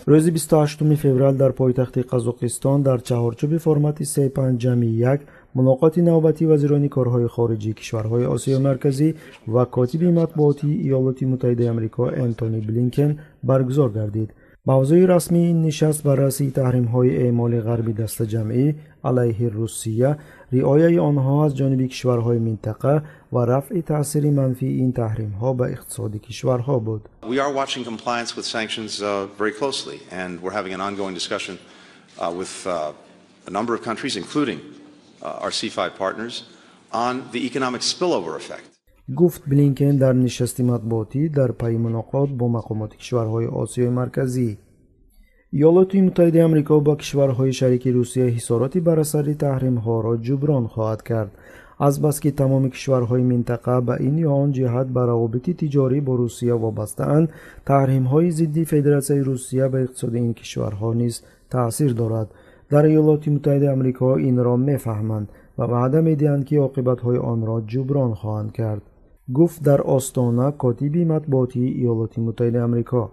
روز 28 فوریه در پایتخت قزاقستان در چهارچوب فرمت 3-5-1 ملاقات نوبتی وزیران کارهای خارجی کشورهای آسیای مرکزی و کاتب مطبوعاتی ایالات متحده آمریکا انتونی بلینکن برگزار گردید. موضوع رسمی این نشست بررسی تحریم‌های اعمال غربی دست جمعی علیه روسیه، رعایت آنها از جانب کشورهای منطقه و رفع تأثیر منفی این تحریم‌ها به اقتصاد کشورها بود. We are watching compliance with sanctions very closely and we're having an ongoing discussion with a number of countries including our C5 partners on the economic spillover effect. گفت بلینکن در نشست مطبوعاتی در پی ملاقات با مقامات کشورهای آسیای مرکزی. ایالات متحده آمریکا با کشورهای شریک روسیه حصارات بر اثر تحریم‌ها را جبران خواهد کرد، از بس که تمام کشورهای منطقه به این یا آن جهت به روابط تجاری با روسیه وابسته‌اند. تحریم‌های ضد فدراسیون روسیه به اقتصاد این کشورها نیز تأثیر دارد. در ایالات متحده آمریکا این را می‌فهمند و وعده می‌دهند که عاقبت‌های آن را جبران خواهند کرد. گفت در آستانه کاتب مطبوعاتی ایالات متحده آمریکا.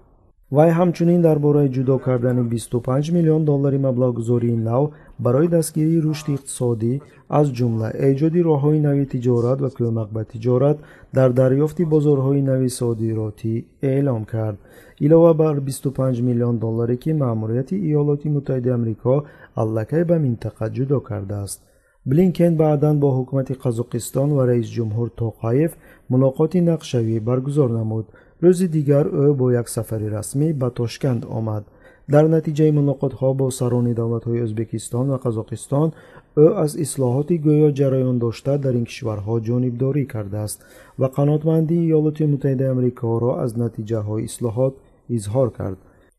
وی همچنین درباره جدا کردن 25 میلیون دلار مبلغ‌گذاری نو برای دستگیری رشد اقتصادی از جمله ایجاد راه‌های نوی تجارت و کمک به تجارت در دریافت بازارهای نوی صادراتی اعلام کرد. علاوه بر 25 میلیون دلاری که مأموریت ایالات متحده آمریکا الکی به منطقه جدا کرده است. بلینکن بعداً با حکومت قزاقستان و رئیس جمهور توقایف ملاقات نقشه‌ای برگزار نمود. روز دیگر او با یک سفر رسمی به تاشکند آمد. در نتیجه ملاقات‌ها با سران دولت‌های ازبکستان و قزاقستان او از اصلاحات گویا جریان داشته در این کشورها جانبداری کرده است و قناعتمندی ایالات متحده آمریکا را از نتیجه‌های اصلاحات اظهار کرد.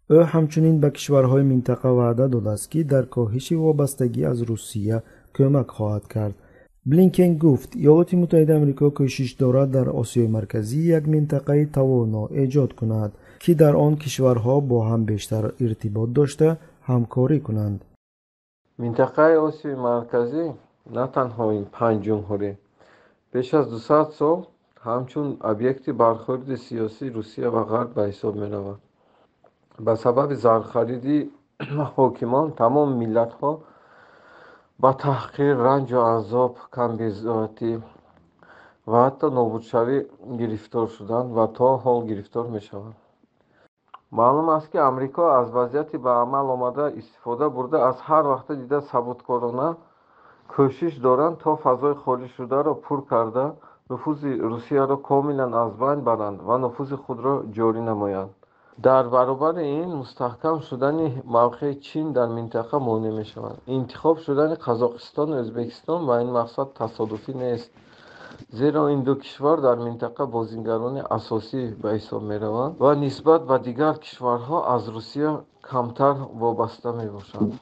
او همچنین به کشورهای منطقه وعده داده است که در کاهش وابستگی از روسیه کمک خواهد کرد. بلینکن گفت ایالات متحده آمریکا کوشش دارد در آسیای مرکزی یک منطقه توانا ایجاد کند که در آن کشورها با هم بیشتر ارتباط داشته همکاری کنند. منطقه آسیای مرکزی نه تنها این 5 جمهوری بیش از 200 سال همچون ابیکت برخورد سیاسی روسیه و غرب به حساب می رود. به سبب زرخریدی حاکمان تمام ملت ها با تحقیر، رنج و عذاب، کمبزاتی و حتی نابودشوی گرفتار شدند و تا حال گرفتار می شوند. معلوم است که امریکا از وضعیت به عمل آمده استفاده برده از هر وقت دیده ثباتکارانه کوشش دارند تا فضای خالی شده را پر کرده نفوذ روسیه را کاملا از بین برند و نفوذ خود را جاری نمایند. در برابر این مستحکم شدن موقع چین در منطقه مانع می شود. انتخاب شدن قزاقستان و ازبکستان و این مقصد تصادفی نیست، زیرا این دو کشور در منطقه بازیگران اساسی به حساب می روند و نسبت به دیگر کشورها از روسیه کمتر وابسته می باشند.